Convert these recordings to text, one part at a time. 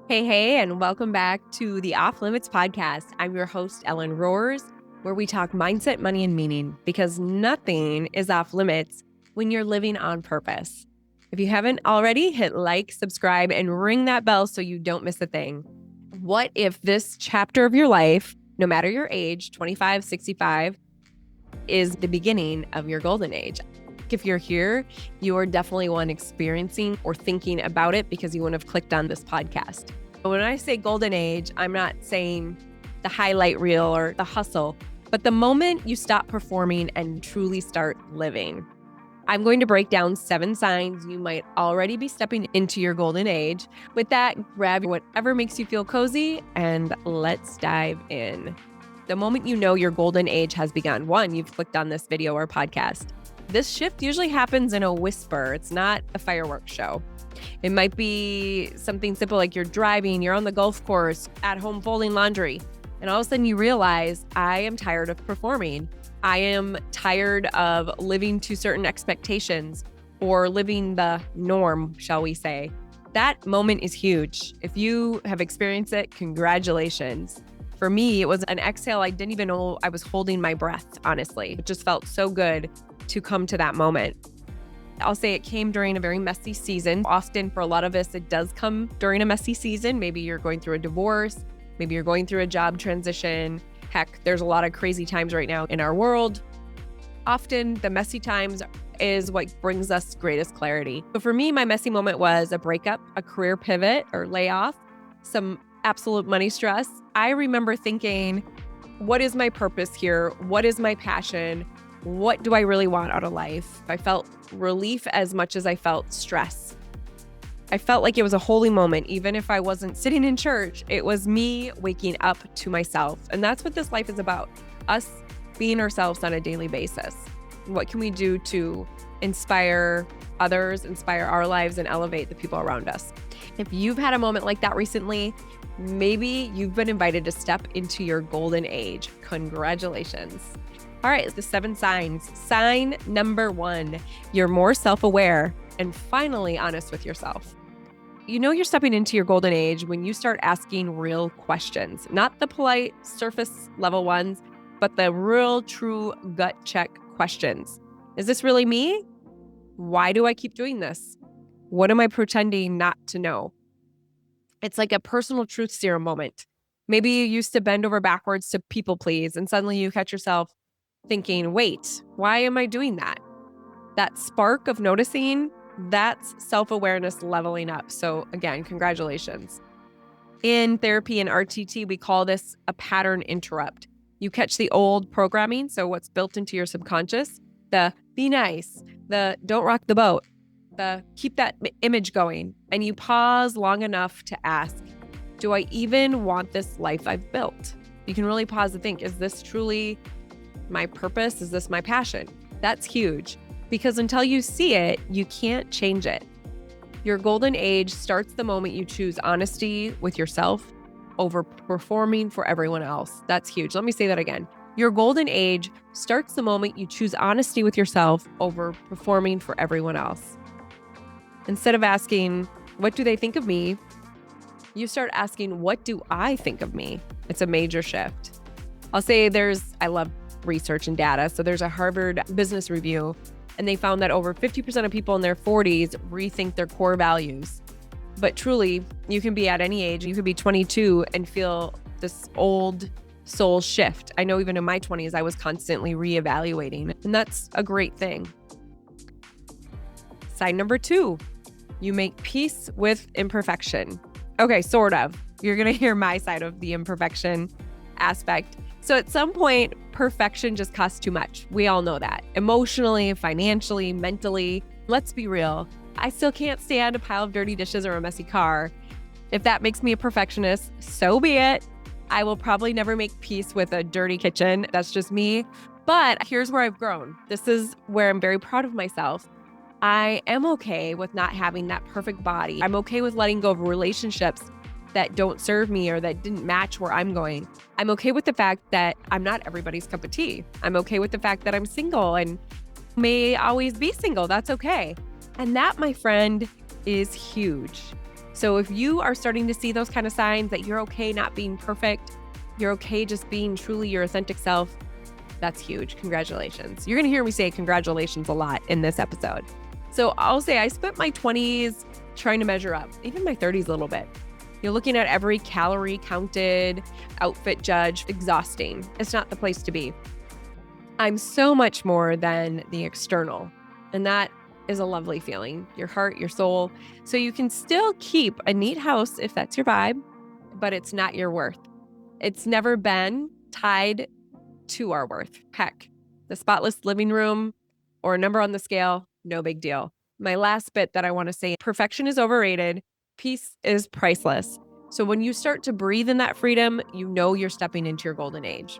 Hey, and welcome back to the Off Limits podcast. I'm your host, Ellen Rohrs, where we talk mindset, money, and meaning because nothing is off limits when you're living on purpose. If you haven't already, hit like, subscribe, and ring that bell so you don't miss a thing. What if this chapter of your life, no matter your age, 25, 65, is the beginning of your golden age? If you're here, you are definitely one experiencing or thinking about it because you wouldn't have clicked on this podcast. When I say golden age, I'm not saying the highlight reel or the hustle, but the moment you stop performing and truly start living. I'm going to break down 7 signs you might already be stepping into your golden age. With that, grab whatever makes you feel cozy and let's dive in. The moment you know your golden age has begun, 1, you've clicked on this video or podcast. This shift usually happens in a whisper. It's not a fireworks show. It might be something simple like you're driving, you're on the golf course, at home folding laundry, and all of a sudden you realize, I am tired of performing. I am tired of living to certain expectations or living the norm, shall we say. That moment is huge. If you have experienced it, congratulations. For me, it was an exhale. I didn't even know I was holding my breath, honestly. It just felt so good to come to that moment. I'll say it came during a very messy season. Often for a lot of us, it does come during a messy season. Maybe you're going through a divorce. Maybe you're going through a job transition. Heck, there's a lot of crazy times right now in our world. Often the messy times is what brings us greatest clarity. So for me, my messy moment was a breakup, a career pivot or layoff, some absolute money stress. I remember thinking, what is my purpose here? What is my passion? What do I really want out of life? I felt relief as much as I felt stress. I felt like it was a holy moment. Even if I wasn't sitting in church, it was me waking up to myself. And that's what this life is about, us being ourselves on a daily basis. What can we do to inspire others, inspire our lives, and elevate the people around us? If you've had a moment like that recently, maybe you've been invited to step into your golden age. Congratulations. All right, the 7 signs. Sign number 1, you're more self-aware and finally honest with yourself. You know you're stepping into your golden age when you start asking real questions, not the polite surface level ones, but the real, true gut check questions. Is this really me? Why do I keep doing this? What am I pretending not to know? It's like a personal truth serum moment. Maybe you used to bend over backwards to people please, and suddenly you catch yourself thinking, wait, why am I doing that? That spark of noticing, that's self-awareness leveling up. So again, congratulations. In therapy and RTT, we call this a pattern interrupt. You catch the old programming, so what's built into your subconscious, the be nice, the don't rock the boat, the keep that image going, and you pause long enough to ask, do I even want this life I've built? You can really pause to think, is this truly my purpose? Is this my passion? That's huge because until you see it, you can't change it. Your golden age starts the moment you choose honesty with yourself over performing for everyone else. That's huge. Let me say that again. Your golden age starts the moment you choose honesty with yourself over performing for everyone else. Instead of asking, what do they think of me? You start asking, what do I think of me? It's a major shift. I'll say I love research and data. So there's a Harvard Business Review, and they found that over 50% of people in their 40s rethink their core values. But truly, you can be at any age. You could be 22 and feel this old soul shift. I know even in my 20s, I was constantly reevaluating, and that's a great thing. Sign number 2, you make peace with imperfection. Okay, sort of. You're going to hear my side of the imperfection aspect. So at some point, perfection just costs too much. We all know that. Emotionally, financially, mentally. Let's be real. I still can't stand a pile of dirty dishes or a messy car. If that makes me a perfectionist, so be it. I will probably never make peace with a dirty kitchen. That's just me. But here's where I've grown. This is where I'm very proud of myself. I am okay with not having that perfect body. I'm okay with letting go of relationships that don't serve me or that didn't match where I'm going. I'm okay with the fact that I'm not everybody's cup of tea. I'm okay with the fact that I'm single and may always be single. That's okay. And that, my friend, is huge. So if you are starting to see those kind of signs that you're okay not being perfect, you're okay just being truly your authentic self, that's huge. Congratulations. You're going to hear me say congratulations a lot in this episode. So I'll say I spent my 20s trying to measure up, even my 30s a little bit. You're looking at every calorie counted, outfit judged, exhausting. It's not the place to be. I'm so much more than the external. And that is a lovely feeling, your heart, your soul. So you can still keep a neat house if that's your vibe, but it's not your worth. It's never been tied to our worth. Heck, the spotless living room or a number on the scale, no big deal. My last bit that I want to say, perfection is overrated. Peace is priceless. So when you start to breathe in that freedom, you know you're stepping into your golden age.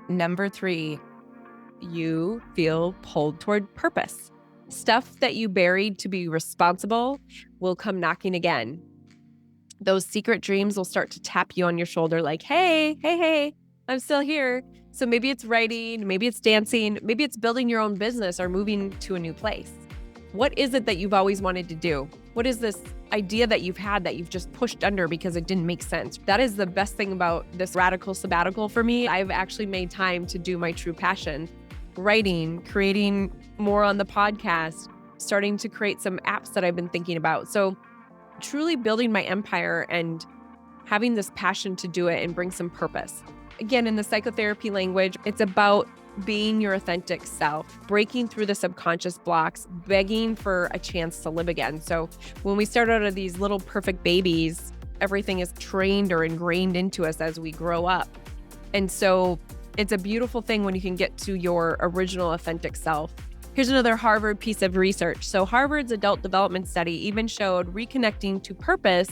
Number 3, you feel pulled toward purpose. Stuff that you buried to be responsible will come knocking again. Those secret dreams will start to tap you on your shoulder like, hey, I'm still here. So maybe it's writing, maybe it's dancing, maybe it's building your own business or moving to a new place. What is it that you've always wanted to do? What is this idea that you've had that you've just pushed under because it didn't make sense? That is the best thing about this radical sabbatical for me. I've actually made time to do my true passion. Writing, creating more on the podcast, starting to create some apps that I've been thinking about. So truly building my empire and having this passion to do it and bring some purpose. Again, in the psychotherapy language, it's about being your authentic self, breaking through the subconscious blocks, begging for a chance to live again. So when we start out of these little perfect babies, everything is trained or ingrained into us as we grow up. And so it's a beautiful thing when you can get to your original authentic self. Here's another Harvard piece of research. So Harvard's adult development study even showed reconnecting to purpose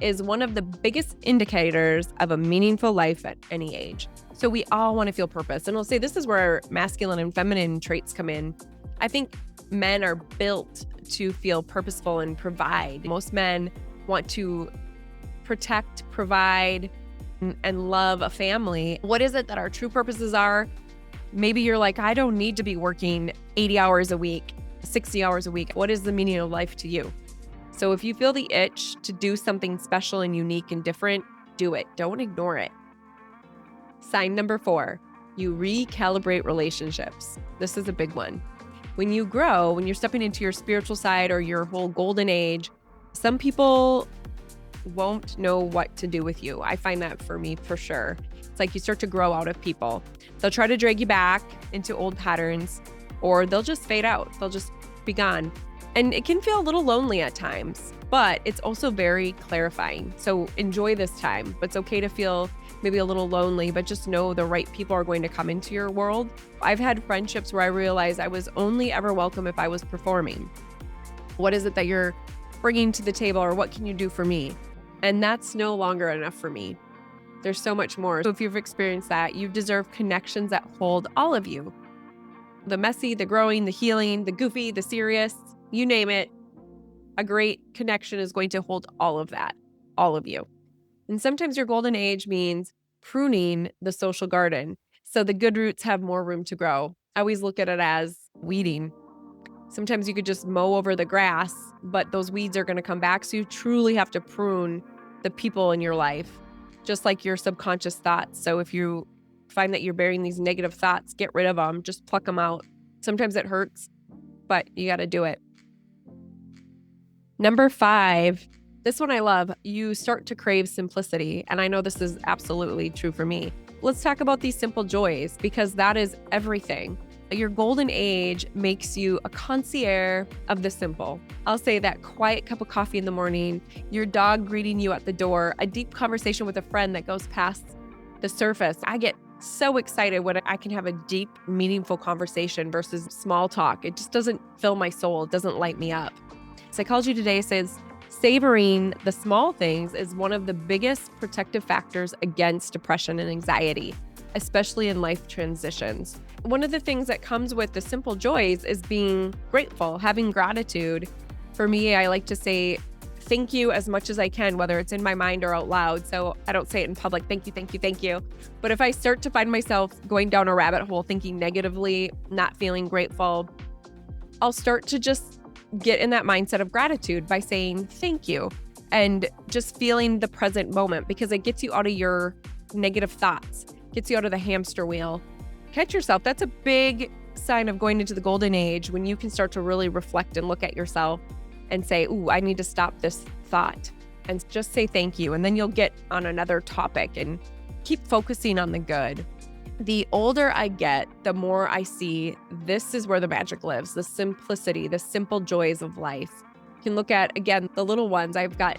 is one of the biggest indicators of a meaningful life at any age. So we all want to feel purpose. And I'll say this is where masculine and feminine traits come in. I think men are built to feel purposeful and provide. Most men want to protect, provide, and love a family. What is it that our true purposes are? Maybe you're like, I don't need to be working 80 hours a week, 60 hours a week. What is the meaning of life to you? So if you feel the itch to do something special and unique and different, do it. Don't ignore it. Sign number 4, you recalibrate relationships. This is a big one. When you grow, when you're stepping into your spiritual side or your whole golden age, some people won't know what to do with you. I find that for me, for sure. It's like you start to grow out of people. They'll try to drag you back into old patterns, or they'll just fade out. They'll just be gone. And it can feel a little lonely at times, but it's also very clarifying. So enjoy this time. It's okay to feel maybe a little lonely, but just know the right people are going to come into your world. I've had friendships where I realized I was only ever welcome if I was performing. What is it that you're bringing to the table, or what can you do for me? And that's no longer enough for me. There's so much more. So if you've experienced that, you deserve connections that hold all of you. The messy, the growing, the healing, the goofy, the serious, you name it. A great connection is going to hold all of that, all of you. And sometimes your golden age means pruning the social garden so the good roots have more room to grow. I always look at it as weeding. Sometimes you could just mow over the grass, but those weeds are going to come back. So you truly have to prune the people in your life, just like your subconscious thoughts. So if you find that you're bearing these negative thoughts, get rid of them, just pluck them out. Sometimes it hurts, but you got to do it. Number 5, this one I love. You start to crave simplicity. And I know this is absolutely true for me. Let's talk about these simple joys, because that is everything. Your golden age makes you a concierge of the simple. I'll say that quiet cup of coffee in the morning, your dog greeting you at the door, a deep conversation with a friend that goes past the surface. I get so excited when I can have a deep, meaningful conversation versus small talk. It just doesn't fill my soul. It doesn't light me up. Psychology Today says savoring the small things is one of the biggest protective factors against depression and anxiety, especially in life transitions. One of the things that comes with the simple joys is being grateful, having gratitude. For me, I like to say thank you as much as I can, whether it's in my mind or out loud. So I don't say it in public, thank you, thank you, thank you. But if I start to find myself going down a rabbit hole, thinking negatively, not feeling grateful, I'll start to just get in that mindset of gratitude by saying thank you. and just feeling the present moment, because it gets you out of your negative thoughts, gets you out of the hamster wheel. Catch yourself. That's a big sign of going into the golden age, when you can start to really reflect and look at yourself and say, ooh, I need to stop this thought, and just say thank you. And then you'll get on another topic and keep focusing on the good. The older I get, the more I see this is where the magic lives, the simplicity, the simple joys of life. You can look at, again, the little ones. I've got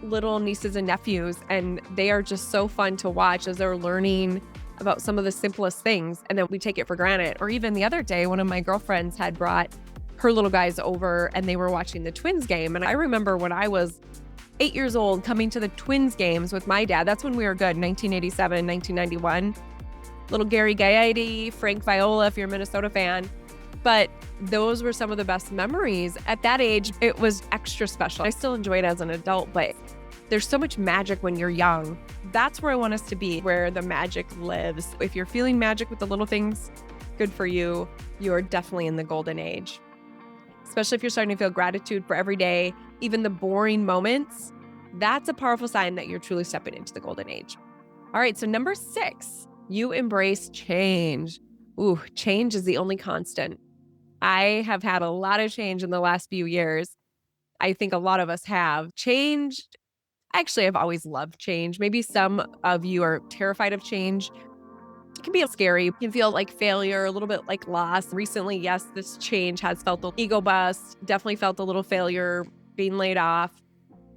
little nieces and nephews, and they are just so fun to watch as they're learning about some of the simplest things, and then we take it for granted. Or even the other day, one of my girlfriends had brought her little guys over, and they were watching the Twins game. And I remember when I was 8 years old coming to the Twins games with my dad. That's when we were good, 1987, 1991. Little Gary Gaetti, Frank Viola, if you're a Minnesota fan. But those were some of the best memories. At that age, it was extra special. I still enjoy it as an adult, but there's so much magic when you're young. That's where I want us to be, where the magic lives. If you're feeling magic with the little things, good for you. You are definitely in the golden age. Especially if you're starting to feel gratitude for every day, even the boring moments. That's a powerful sign that you're truly stepping into the golden age. All right, so number 6, you embrace change. Ooh, change is the only constant. I have had a lot of change in the last few years. I think a lot of us have changed. Actually, I've always loved change. Maybe some of you are terrified of change. It can be scary. It can feel like failure, a little bit like loss. Recently, yes, this change has felt an ego bust, definitely felt a little failure, being laid off.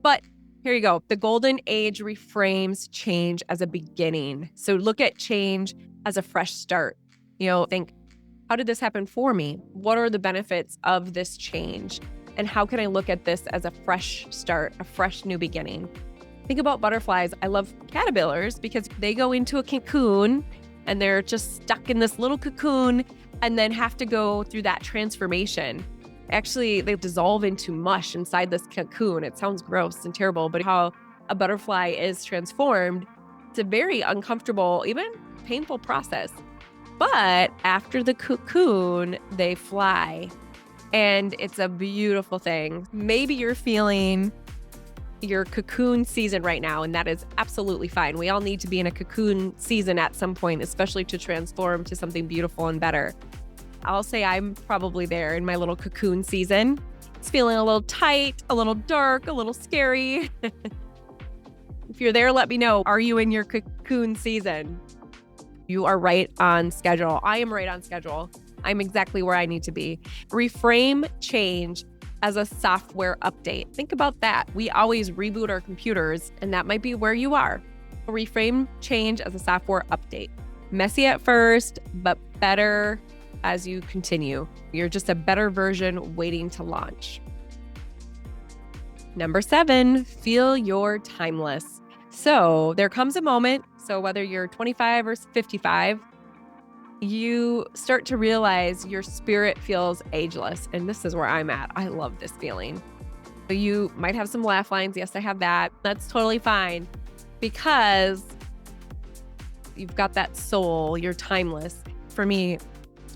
But here you go. The golden age reframes change as a beginning. So look at change as a fresh start. Think, how did this happen for me? What are the benefits of this change? And how can I look at this as a fresh start, a fresh new beginning? Think about butterflies. I love caterpillars because they go into a cocoon and they're just stuck in this little cocoon and then have to go through that transformation. Actually, they dissolve into mush inside this cocoon. It sounds gross and terrible, but how a butterfly is transformed, it's a very uncomfortable, even painful process. But after the cocoon, they fly. And it's a beautiful thing. Maybe you're feeling your cocoon season right now, and that is absolutely fine. We all need to be in a cocoon season at some point, especially to transform to something beautiful and better. I'll say I'm probably there in my little cocoon season. It's feeling a little tight, a little dark, a little scary. If you're there, let me know. Are you in your cocoon season? You are right on schedule. I am right on schedule. I'm exactly where I need to be. Reframe change as a software update. Think about that. We always reboot our computers, and that might be where you are. Reframe change as a software update. Messy at first, but better as you continue. You're just a better version waiting to launch. Number 7, feel you're timeless. So there comes a moment, so whether you're 25 or 55, you start to realize your spirit feels ageless. And this is where I'm at. I love this feeling. You might have some laugh lines. Yes, I have that. That's totally fine because you've got that soul. You're timeless. For me,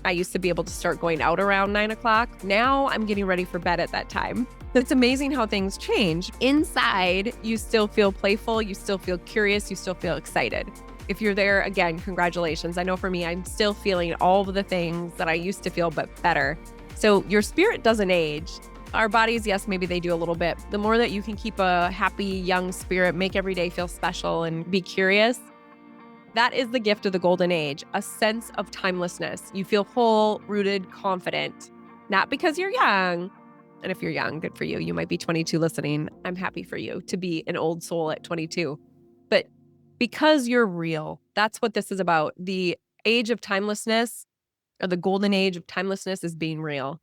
I used to be able to start going out around 9 o'clock. Now I'm getting ready for bed at that time. It's amazing how things change. Inside, you still feel playful. You still feel curious. You still feel excited. If you're there, again, congratulations. I know for me, I'm still feeling all of the things that I used to feel, but better. So your spirit doesn't age. Our bodies, yes, maybe they do a little bit. The more that you can keep a happy, young spirit, make every day feel special and be curious, that is the gift of the golden age, a sense of timelessness. You feel whole, rooted, confident, not because you're young. And if you're young, good for you. You might be 22 listening. I'm happy for you to be an old soul at 22. But because you're real, that's what this is about. The age of timelessness, or the golden age of timelessness, is being real.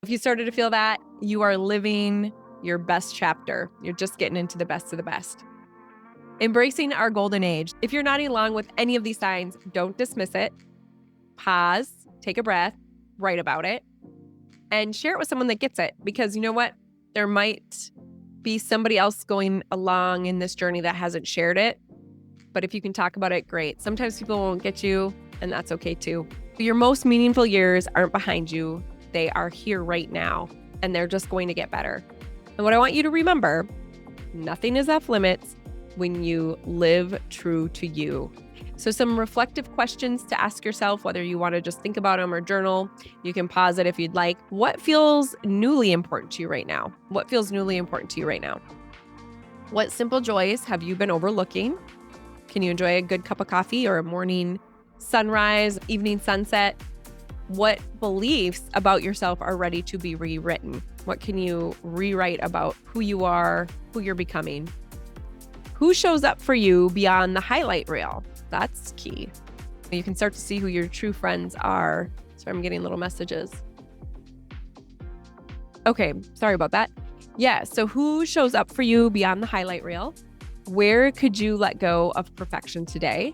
If you started to feel that, you are living your best chapter. You're just getting into the best of the best. Embracing our golden age. If you're nodding along with any of these signs, don't dismiss it. Pause, take a breath, write about it, and share it with someone that gets it. Because you know what? There might be somebody else going along in this journey that hasn't shared it. But if you can talk about it, great. Sometimes people won't get you, and that's okay too. Your most meaningful years aren't behind you. They are here right now, and they're just going to get better. And what I want you to remember Nothing is off limits when you live true to you. So some reflective questions to ask yourself, whether you want to just think about them or journal. You can pause it if you'd like. What feels newly important to you right now? What feels newly important to you right now? What simple joys have you been overlooking? Can you enjoy a good cup of coffee or a morning sunrise, evening sunset? What beliefs about yourself are ready to be rewritten? What can you rewrite about who you are, who you're becoming? Who shows up for you beyond the highlight reel? That's key. You can start to see who your true friends are. Sorry, I'm getting little messages. Okay, sorry about that. Yeah, so who shows up for you beyond the highlight reel? Where could you let go of perfection today?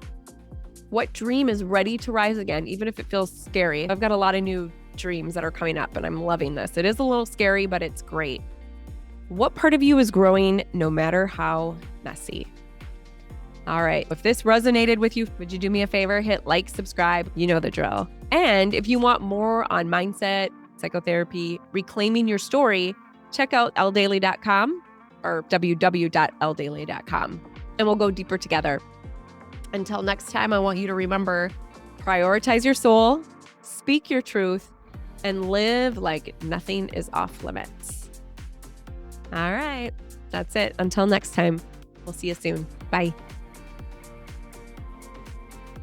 What dream is ready to rise again, even if it feels scary? I've got a lot of new dreams that are coming up and I'm loving this. It is a little scary, but it's great. What part of you is growing no matter how messy? All right. If this resonated with you, would you do me a favor? Hit like, subscribe. You know the drill. And if you want more on mindset, psychotherapy, reclaiming your story, check out ldaily.com or www.ldaily.com, and we'll go deeper together. Until next time, I want you to remember, prioritize your soul, speak your truth, and live like nothing is off limits. All right. That's it. Until next time, we'll see you soon. Bye.